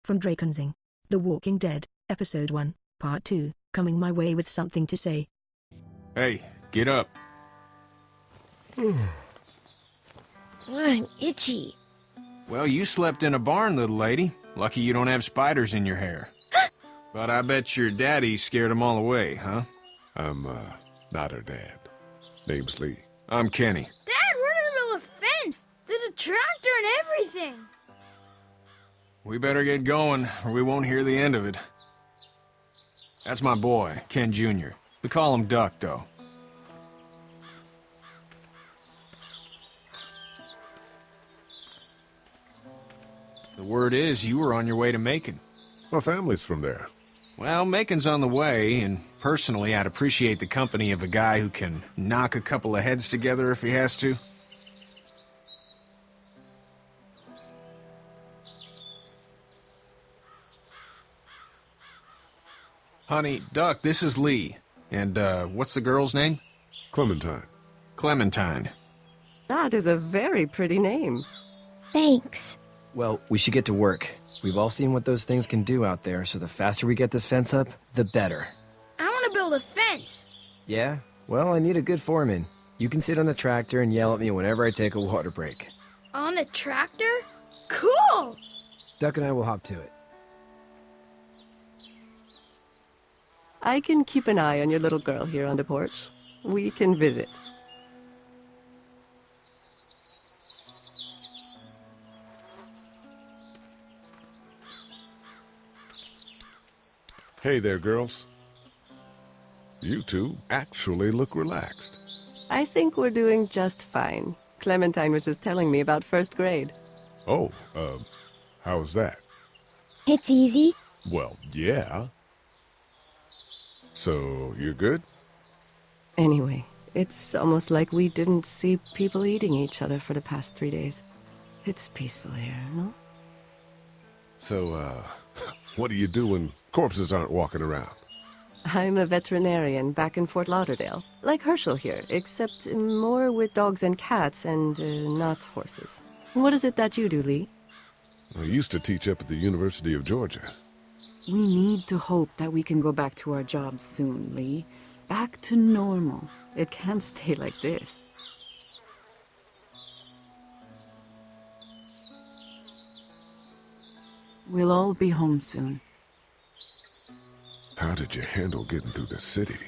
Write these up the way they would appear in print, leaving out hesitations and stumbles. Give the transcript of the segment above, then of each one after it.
from Drakenseng. The Walking Dead, Episode 1, Part 2, coming my way with something to say. Hey, get up. I'm itchy. Well, you slept in a barn, little lady. Lucky you don't have spiders in your hair. But I bet your daddy scared them all away, huh? I'm, not her dad. Name's Lee. I'm Kenny. Dad, we're in the middle of a fence. There's a tractor and everything. We better get going, or we won't hear the end of it. That's my boy, Ken Jr. We call him Duck, though. The word is you were on your way to Macon. My family's from there. Well, Macon's on the way, and personally, I'd appreciate the company of a guy who can knock a couple of heads together if he has to. Honey, Duck, this is Lee. And, what's the girl's name? Clementine. Clementine. That is a very pretty name. Thanks. Well, we should get to work. We've all seen what those things can do out there, so the faster we get this fence up, the better. I want to build a fence. Yeah? Well, I need a good foreman. You can sit on the tractor and yell at me whenever I take a water break. On the tractor? Cool! Duck and I will hop to it. I can keep an eye on your little girl here on the porch. We can visit. Hey there, girls. You two actually look relaxed. I think we're doing just fine. Clementine was just telling me about first grade. Oh, how's that? It's easy. Well, yeah. So, you're good? Anyway, it's almost like we didn't see people eating each other for the past 3 days. It's peaceful here, no? So, what do you do when corpses aren't walking around? I'm a veterinarian back in Fort Lauderdale. Like Herschel here, except more with dogs and cats and not horses. What is it that you do, Lee? I used to teach up at the University of Georgia. We need to hope that we can go back to our jobs soon, Lee. Back to normal. It can't stay like this. We'll all be home soon. How did you handle getting through the city?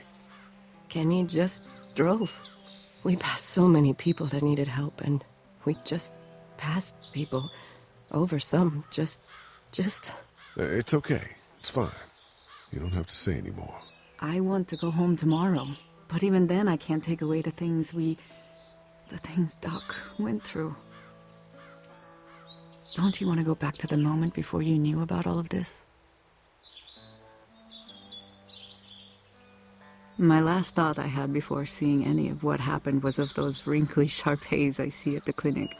Kenny just drove. We passed so many people that needed help, and we just passed people. Over some, just... It's okay. It's fine. You don't have to say anymore. I want to go home tomorrow, but even then I can't take away the things Doc went through. Don't you want to go back to the moment before you knew about all of this? My last thought I had before seeing any of what happened was of those wrinkly Shar-Peis I see at the clinic.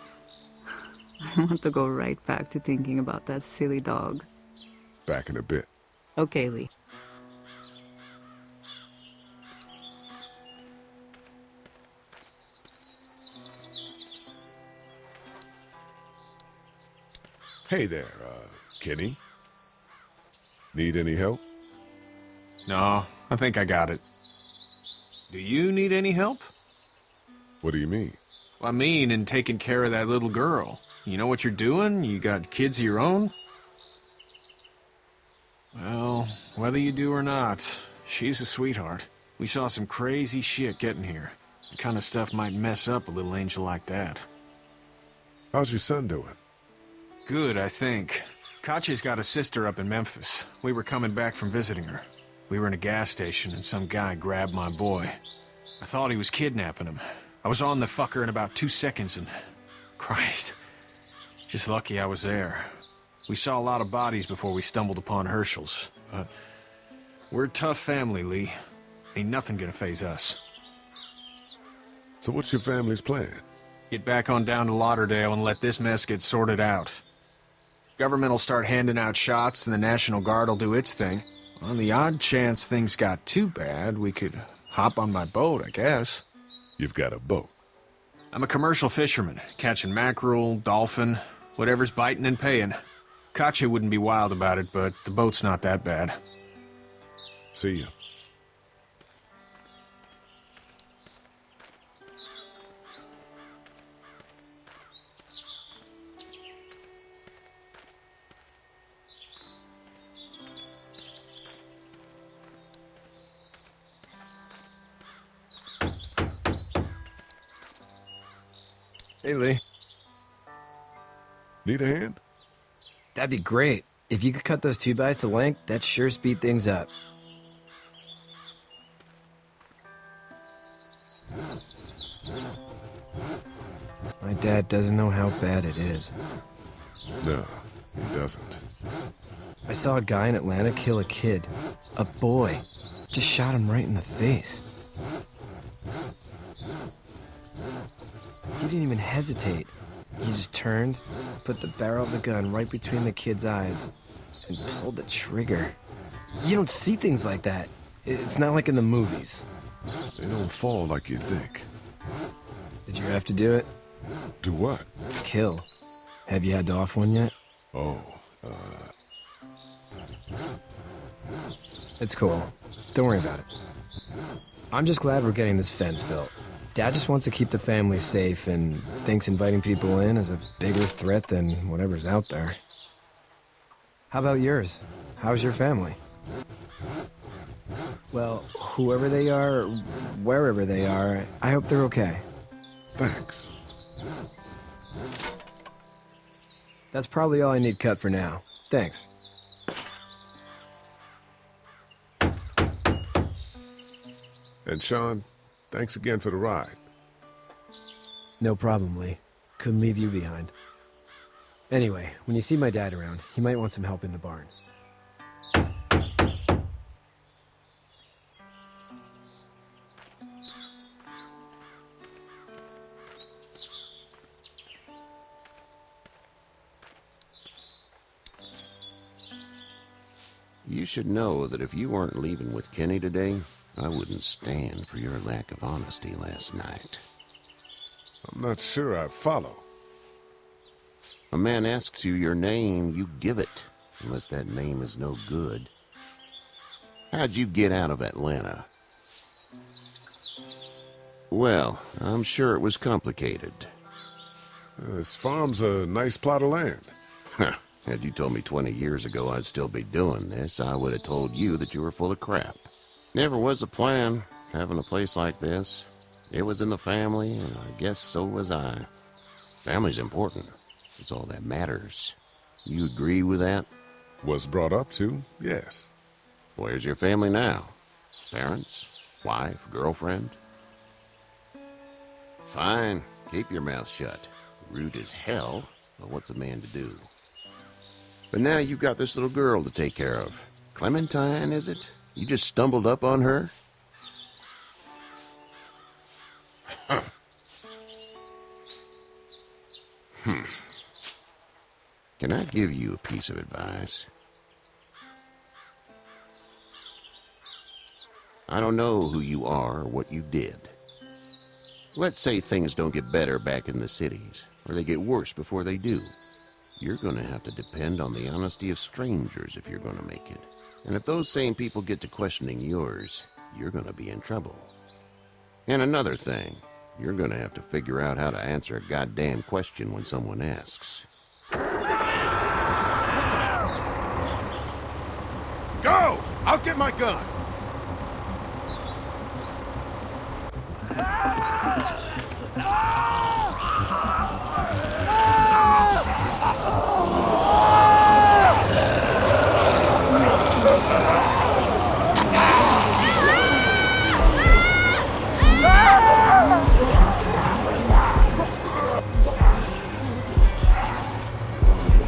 I want to go right back to thinking about that silly dog. Back in a bit. Okay, Lee. Hey there, Kenny. Need any help? No, I think I got it. Do you need any help? What do you mean? I mean, in taking care of that little girl. You know what you're doing? You got kids of your own? Well, whether you do or not, she's a sweetheart. We saw some crazy shit getting here. The kind of stuff might mess up a little angel like that. How's your son doing? Good, I think. Katya's got a sister up in Memphis. We were coming back from visiting her. We were in a gas station and some guy grabbed my boy. I thought he was kidnapping him. I was on the fucker in about 2 seconds and... Christ. Just lucky I was there. We saw a lot of bodies before we stumbled upon Herschel's. But we're a tough family, Lee. Ain't nothing gonna faze us. So what's your family's plan? Get back on down to Lauderdale and let this mess get sorted out. Government will start handing out shots and the National Guard will do its thing. On the odd chance things got too bad, we could hop on my boat, I guess. You've got a boat. I'm a commercial fisherman, catching mackerel, dolphin, whatever's biting and paying. Katya wouldn't be wild about it, but the boat's not that bad. See ya. Hey, Lee. Need a hand? That'd be great. If you could cut those 2x to length, that'd sure speed things up. My dad doesn't know how bad it is. No, he doesn't. I saw a guy in Atlanta kill a kid. A boy. Just shot him right in the face. He didn't even hesitate. He just turned, put the barrel of the gun right between the kid's eyes, and pulled the trigger. You don't see things like that. It's not like in the movies. They don't fall like you think. Did you have to do it? Do what? Kill. Have you had to off one yet? Oh, It's cool. Don't worry about it. I'm just glad we're getting this fence built. Dad just wants to keep the family safe and thinks inviting people in is a bigger threat than whatever's out there. How about yours? How's your family? Well, whoever they are, wherever they are, I hope they're okay. thanks. That's probably all I need cut for now. Thanks. And Sean, thanks again for the ride. No problem, Lee. Couldn't leave you behind. Anyway, when you see my dad around, he might want some help in the barn. You should know that if you weren't leaving with Kenny today, I wouldn't stand for your lack of honesty last night. I'm not sure I follow. A man asks you your name, you give it, unless that name is no good. How'd you get out of Atlanta? Well, I'm sure it was complicated. This farm's a nice plot of land. Huh. Had you told me 20 years ago I'd still be doing this, I would have told you that you were full of crap. Never was a plan, having a place like this. It was in the family, and I guess so was I. Family's important. It's all that matters. You agree with that? Was brought up to, yes. Where's your family now? Parents? Wife? Girlfriend? Fine. Keep your mouth shut. Rude as hell, but what's a man to do? But now you've got this little girl to take care of. Clementine, is it? You just stumbled up on her? Huh. Can I give you a piece of advice? I don't know who you are or what you did. Let's say things don't get better back in the cities, or they get worse before they do. You're going to have to depend on the honesty of strangers if you're going to make it. And if those same people get to questioning yours, you're going to be in trouble. And another thing, you're going to have to figure out how to answer a goddamn question when someone asks. Go! I'll get my gun!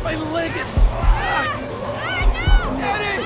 My leg is stuck! Get it!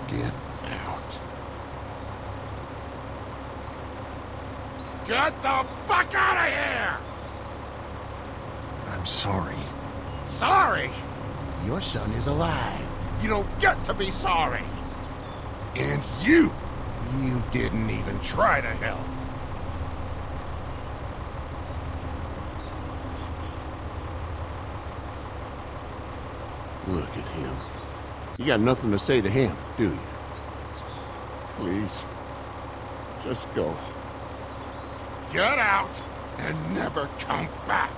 Get out. Get the fuck out of here! I'm sorry. Sorry? Your son is alive. You don't get to be sorry. And you didn't even try to help. Look at him. You got nothing to say to him, do you? Please, just go. Get out and never come back.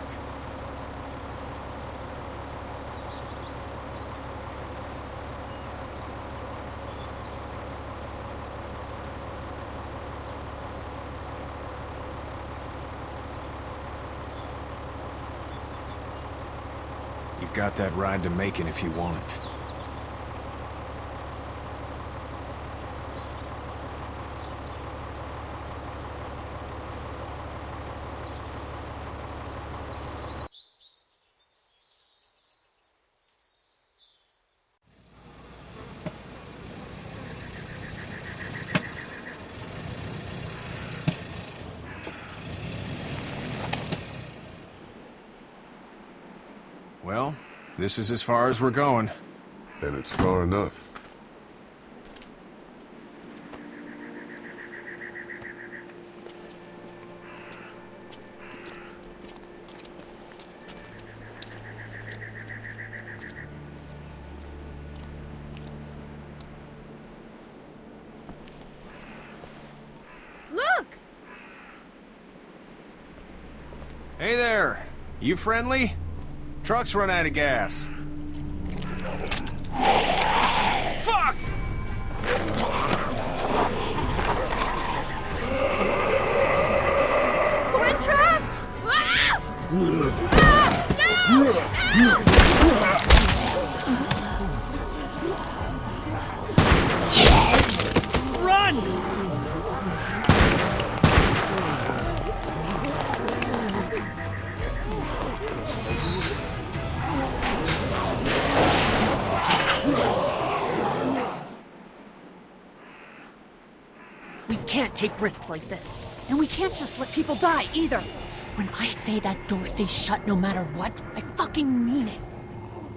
You've got that ride to Macon if you want it. Well, this is as far as we're going. And it's far enough. Look! Hey there! You friendly? Truck's run out of gas. Fuck! We're trapped! Ah! Ah! No! Run! We can't take risks like this. And we can't just let people die, either. When I say that door stays shut no matter what, I fucking mean it.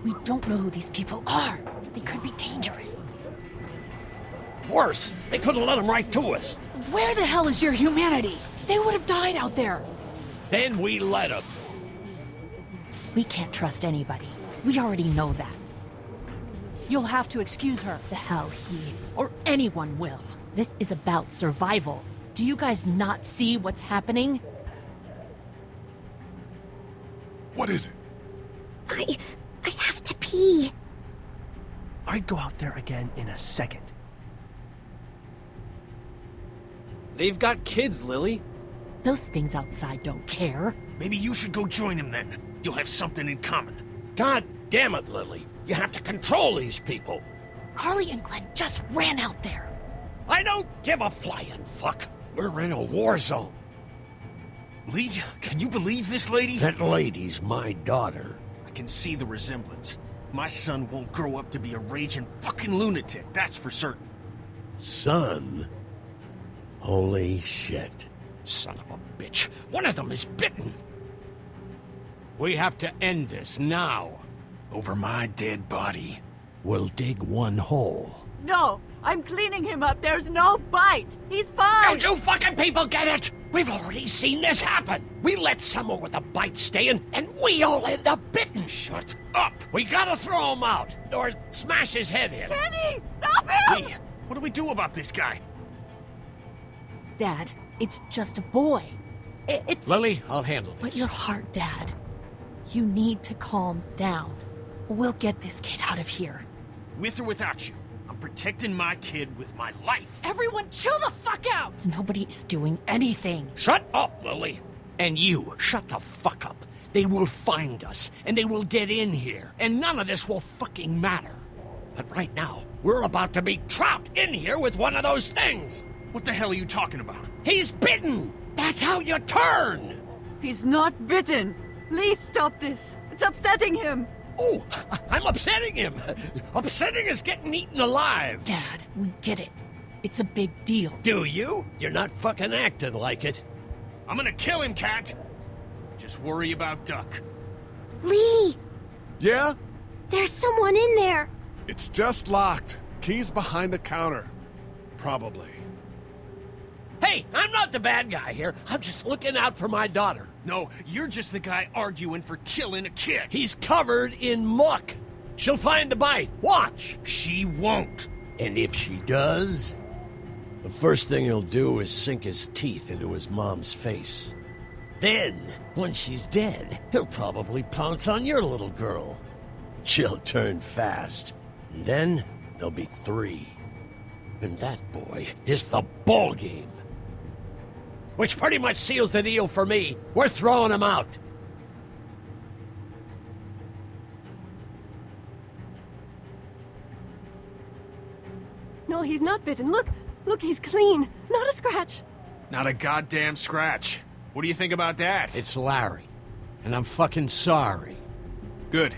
We don't know who these people are. They could be dangerous. Worse, they could have let them right to us. Where the hell is your humanity? They would have died out there. Then we let them. We can't trust anybody. We already know that. You'll have to excuse her. The hell he or anyone will. This is about survival. Do you guys not see what's happening? What is it? I have to pee. I'd go out there again in a second. They've got kids, Lily. Those things outside don't care. Maybe you should go join them then. You'll have something in common. God damn it, Lily. You have to control these people. Carly and Glenn just ran out there. I don't give a flying fuck. We're in a war zone. Lee, can you believe this lady? That lady's my daughter. I can see the resemblance. My son won't grow up to be a raging fucking lunatic, that's for certain. Son? Holy shit. Son of a bitch. One of them is bitten. We have to end this now. Over my dead body. We'll dig one hole. No! I'm cleaning him up. There's no bite. He's fine. Don't you fucking people get it? We've already seen this happen. We let someone with a bite stay in, and we all end up bitten. Shut up. We gotta throw him out, or smash his head in. Kenny, stop him! Lee, what do we do about this guy? Dad, it's just a boy. It's... Lily, I'll handle this. But your heart, Dad. You need to calm down. We'll get this kid out of here. With or without you, I'm protecting my kid with my life. Everyone chill the fuck out! Nobody is doing anything. Shut up, Lily. And you, shut the fuck up. They will find us, and they will get in here, and none of this will fucking matter. But right now, we're about to be trapped in here with one of those things. What the hell are you talking about? He's bitten! That's how you turn! He's not bitten. Lee, stop this. It's upsetting him. Oh, I'm upsetting him. Upsetting is getting eaten alive. Dad, we get it. It's a big deal. Do you? You're not fucking acting like it. I'm gonna kill him, Cat. Just worry about Duck. Lee! Yeah? There's someone in there! It's just locked. Key's behind the counter. Probably. Hey, I'm not the bad guy here. I'm just looking out for my daughter. No, you're just the guy arguing for killing a kid. He's covered in muck. She'll find the bite. Watch. She won't. And if she does, the first thing he'll do is sink his teeth into his mom's face. Then, when she's dead, he'll probably pounce on your little girl. She'll turn fast. And then there'll be 3. And that, boy, is the ball game. Which pretty much seals the deal for me. We're throwing him out. No, he's not bitten. Look! Look, he's clean. Not a scratch. Not a goddamn scratch. What do you think about that? It's Larry. And I'm fucking sorry. Good.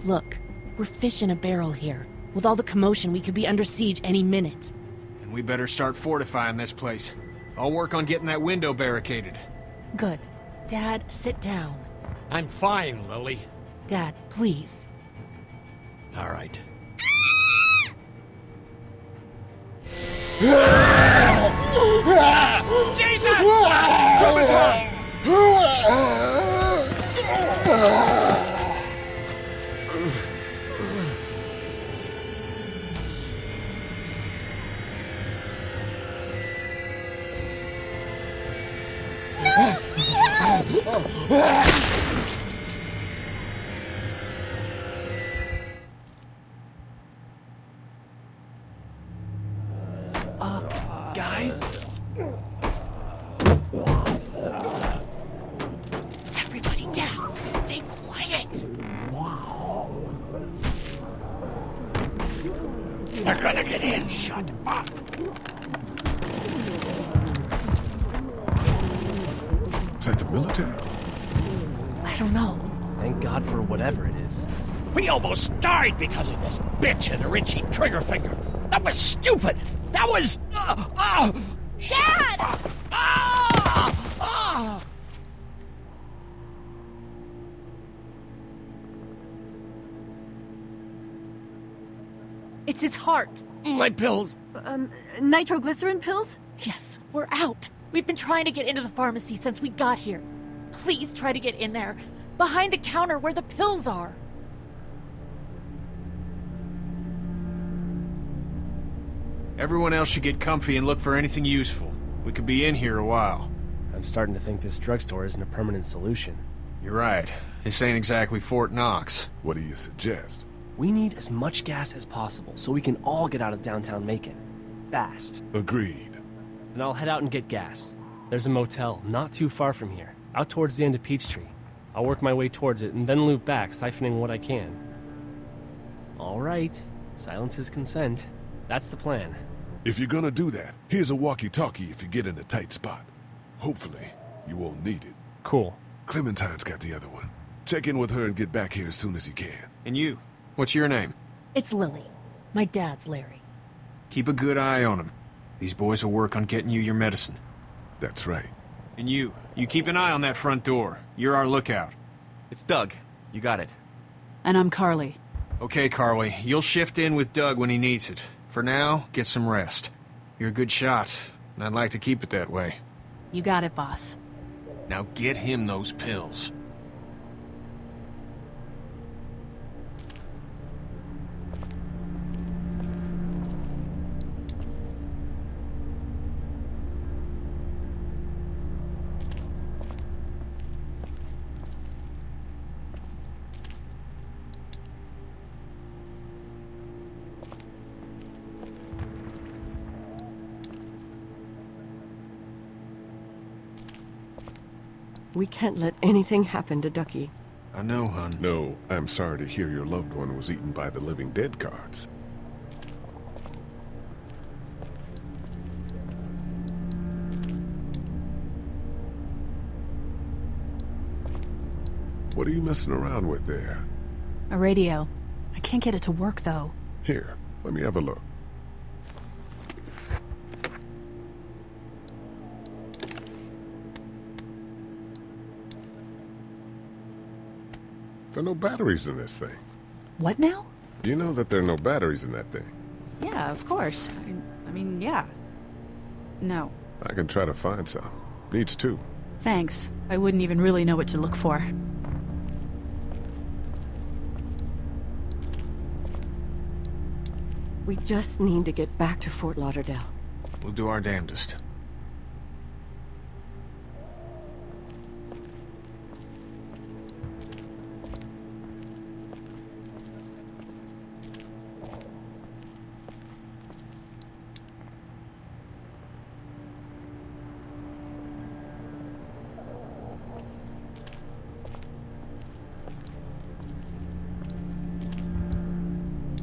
Look, we're fish in a barrel here. With all the commotion, we could be under siege any minute. And we better start fortifying this place. I'll work on getting that window barricaded. Good. Dad, sit down. I'm fine, Lily. Dad, please. All right. Jesus! Guys? Everybody down. Stay quiet. They're gonna get in. Shut up. Is that the military? I don't know. Thank God for whatever it is. We almost died because of this bitch and her itchy trigger finger. That was stupid. That was... Dad! It's his heart. My pills. Nitroglycerin pills? Yes, we're out. We've been trying to get into the pharmacy since we got here. Please try to get in there. Behind the counter where the pills are. Everyone else should get comfy and look for anything useful. We could be in here a while. I'm starting to think this drugstore isn't a permanent solution. You're right. This ain't exactly Fort Knox. What do you suggest? We need as much gas as possible so we can all get out of downtown Macon. Fast. Agreed. Then I'll head out and get gas. There's a motel not too far from here, out towards the end of Peachtree. I'll work my way towards it and then loop back, siphoning what I can. All right. Silence is consent. That's the plan. If you're gonna do that, here's a walkie-talkie if you get in a tight spot. Hopefully, you won't need it. Cool. Clementine's got the other one. Check in with her and get back here as soon as you can. And you? What's your name? It's Lily. My dad's Larry. Keep a good eye on him. These boys will work on getting you your medicine. That's right. And you keep an eye on that front door. You're our lookout. It's Doug. You got it. And I'm Carly. Okay, Carly. You'll shift in with Doug when he needs it. For now, get some rest. You're a good shot, and I'd like to keep it that way. You got it, boss. Now get him those pills. We can't let anything happen to Ducky. I know, hon. No, I'm sorry to hear your loved one was eaten by the living dead guards. What are you messing around with there? A radio. I can't get it to work, though. Here, let me have a look. There are no batteries in this thing. What now? You know that there are no batteries in that thing. Yeah, of course. I mean, yeah. No. I can try to find some. Needs two. Thanks. I wouldn't even really know what to look for. We just need to get back to Fort Lauderdale. We'll do our damnedest.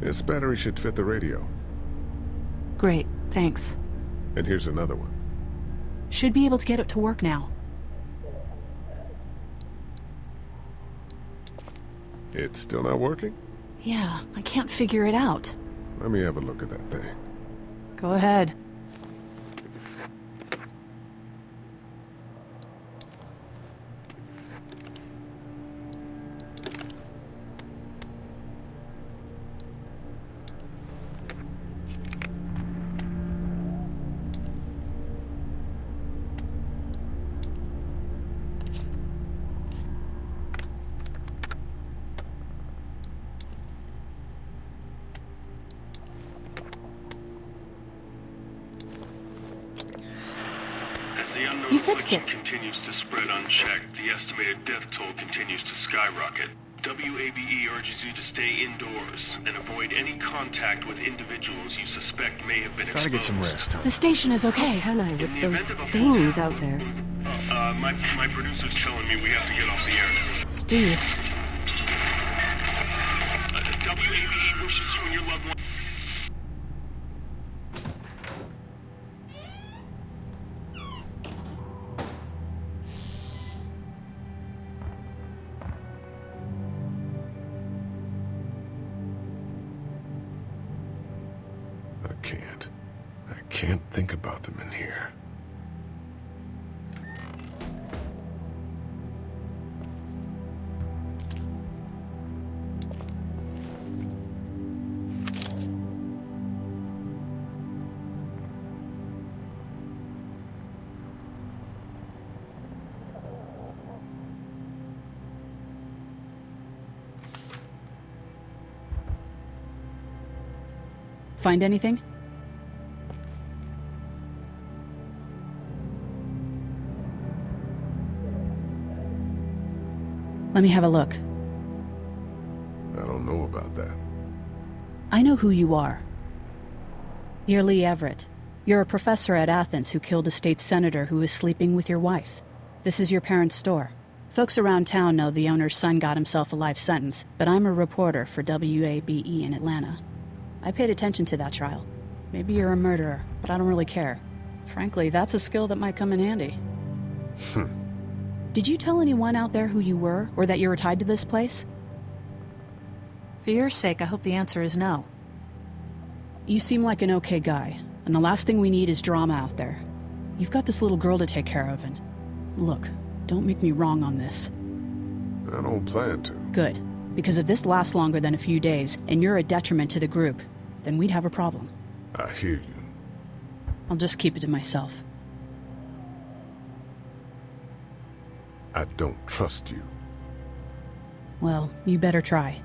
This battery should fit the radio. Great, thanks. And here's another one. Should be able to get it to work now. It's still not working? Yeah, I can't figure it out. Let me have a look at that thing. Go ahead. You fixed it. Continues to spread unchecked. The estimated death toll continues to skyrocket. WABE urges you to stay indoors and avoid any contact with individuals you suspect may have been exposed. Try to get some rest, huh? The station is okay. How can I with those things out there? My producer's telling me we have to get off the air. Steve. WABE wishes you and your loved one. I can't think about them in here. Find anything? Let me have a look. I don't know about that. I know who you are. You're Lee Everett. You're a professor at Athens who killed a state senator who was sleeping with your wife. This is your parents' store. Folks around town know the owner's son got himself a life sentence, but I'm a reporter for WABE in Atlanta. I paid attention to that trial. Maybe you're a murderer, but I don't really care. Frankly, that's a skill that might come in handy. Did you tell anyone out there who you were, or that you were tied to this place? For your sake, I hope the answer is no. You seem like an okay guy, and the last thing we need is drama out there. You've got this little girl to take care of, and... Look, don't make me wrong on this. I don't plan to. Good, because if this lasts longer than a few days, and you're a detriment to the group, then we'd have a problem. I hear you. I'll just keep it to myself. I don't trust you. Well, you better try.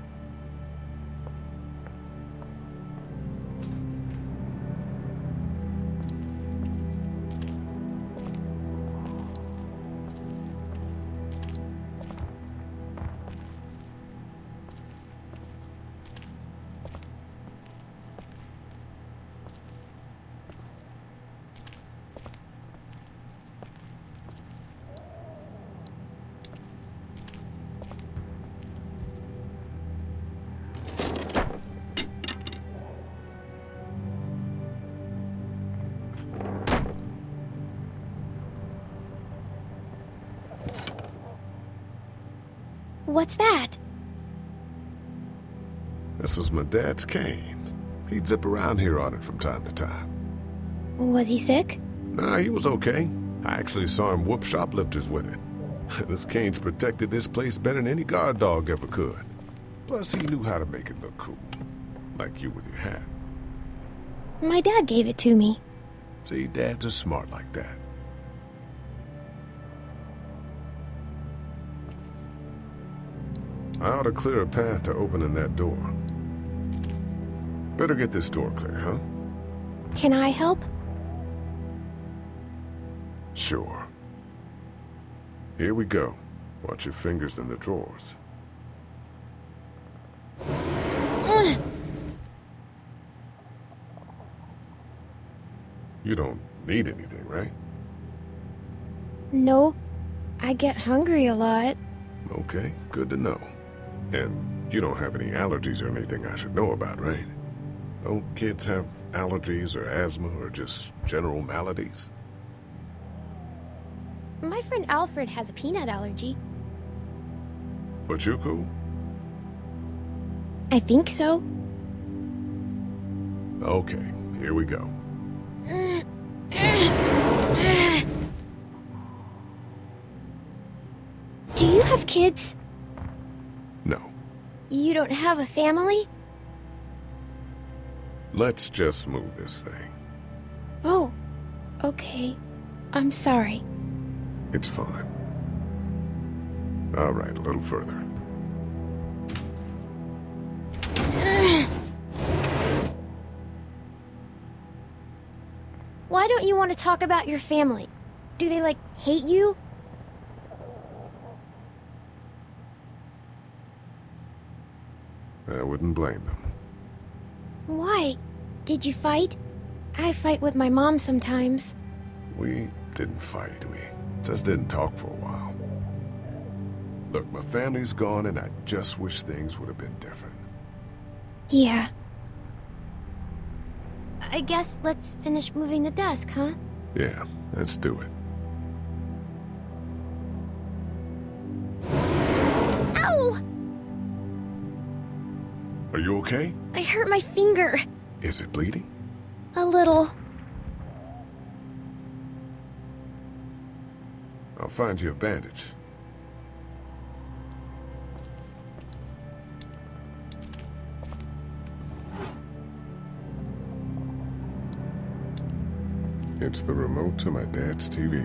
What's that? This was my dad's cane. He'd zip around here on it from time to time. Was he sick? Nah, he was okay. I actually saw him whoop shoplifters with it. This cane's protected this place better than any guard dog ever could. Plus, he knew how to make it look cool. Like you with your hat. My dad gave it to me. See, dads are smart like that. I ought to clear a path to opening that door. Better get this door clear, huh? Can I help? Sure. Here we go. Watch your fingers in the drawers. You don't need anything, right? No. I get hungry a lot. Okay, good to know. And you don't have any allergies or anything I should know about, right? Don't kids have allergies or asthma or just general maladies? My friend Alfred has a peanut allergy. But you cool? I think so. Okay, here we go. Do you have kids? No. You don't have a family? Let's just move this thing. Oh, okay. I'm sorry. It's fine. All right, a little further. Why don't you want to talk about your family? Do they, like, hate you? I wouldn't blame them. Why? Did you fight? I fight with my mom sometimes. We didn't fight. We just didn't talk for a while. Look, my family's gone and I just wish things would have been different. Yeah. I guess let's finish moving the desk, huh? Yeah, let's do it. Ow! Are you okay? I hurt my finger. Is it bleeding? A little. I'll find you a bandage. It's the remote to my dad's TV.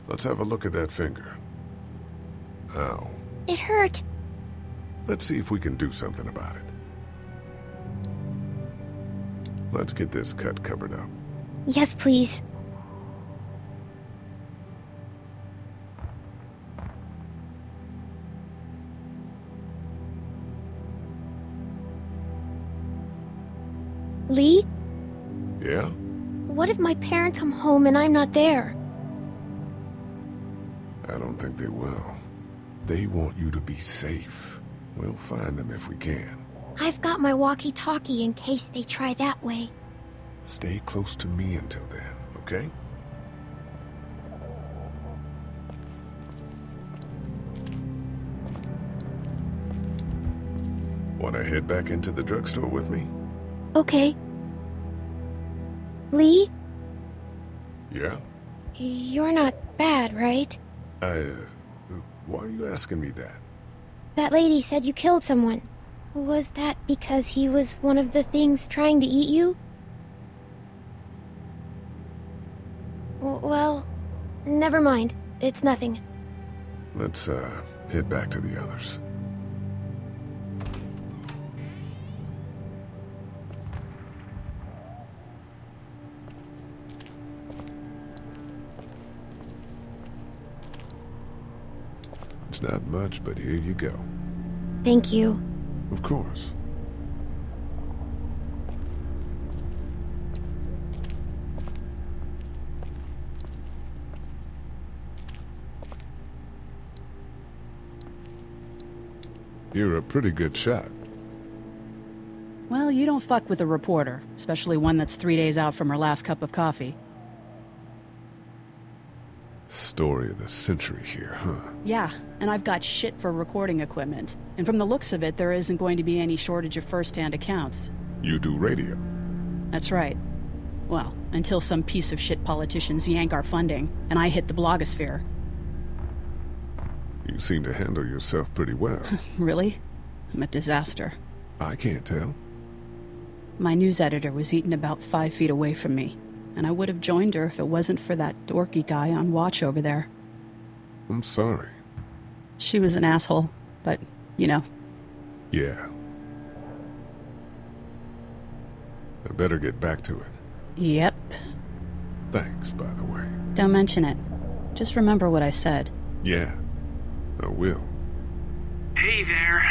Let's have a look at that finger. Ow. It hurt. Let's see if we can do something about it. Let's get this cut covered up. Yes, please. Lee? Yeah? What if my parents come home and I'm not there? I don't think they will. They want you to be safe. We'll find them if we can. I've got my walkie-talkie in case they try that way. Stay close to me until then, okay? Want to head back into the drugstore with me? Okay. Lee? Yeah? You're not bad, right? Why are you asking me that? That lady said you killed someone. Was that because he was one of the things trying to eat you? Well, never mind. It's nothing. Let's, head back to the others. It's not much, but here you go. Thank you. Of course. You're a pretty good shot. Well, you don't fuck with a reporter, especially one that's 3 days out from her last cup of coffee. Story of the century here, huh? Yeah, and I've got shit for recording equipment. And from the looks of it, there isn't going to be any shortage of first-hand accounts. You do radio? That's right. Well, until some piece of shit politicians yank our funding, and I hit the blogosphere. You seem to handle yourself pretty well. Really? I'm a disaster. I can't tell. My news editor was eaten about 5 feet away from me, and I would have joined her if it wasn't for that dorky guy on watch over there. I'm sorry. She was an asshole, but, you know. Yeah. I better get back to it. Yep. Thanks, by the way. Don't mention it. Just remember what I said. Yeah, I will. Hey there.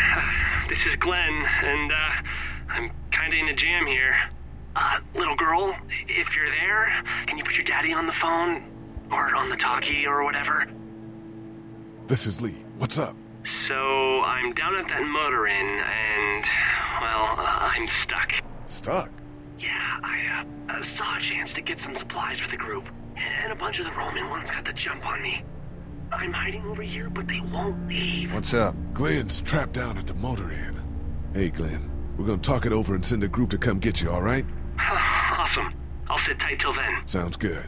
This is Glenn, and, I'm kinda in a jam here. Little girl, if you're there, can you put your daddy on the phone? Or on the talkie, or whatever? This is Lee. What's up? So, I'm down at that motor inn, and, well, I'm stuck. Stuck? Yeah, I saw a chance to get some supplies for the group, and a bunch of the Roman ones got the jump on me. I'm hiding over here, but they won't leave. What's up? Glenn's trapped down at the motor inn. Hey, Glenn, we're gonna talk it over and send a group to come get you, all right? Awesome. I'll sit tight till then. Sounds good.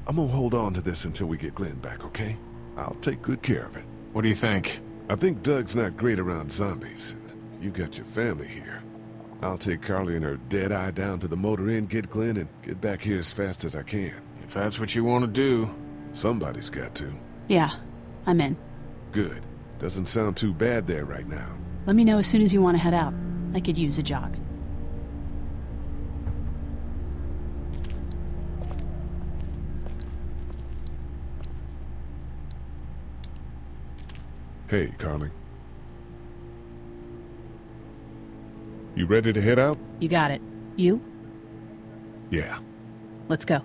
I'm gonna hold on to this until we get Glenn back, okay? I'll take good care of it. What do you think? I think Doug's not great around zombies. You got your family here. I'll take Carly and her dead eye down to the motor inn, get Glenn, and get back here as fast as I can. If that's what you want to do. Somebody's got to. Yeah, I'm in. Good. Doesn't sound too bad there right now. Let me know as soon as you want to head out. I could use a jog. Hey, Carly. You ready to head out? You got it. You? Yeah. Let's go.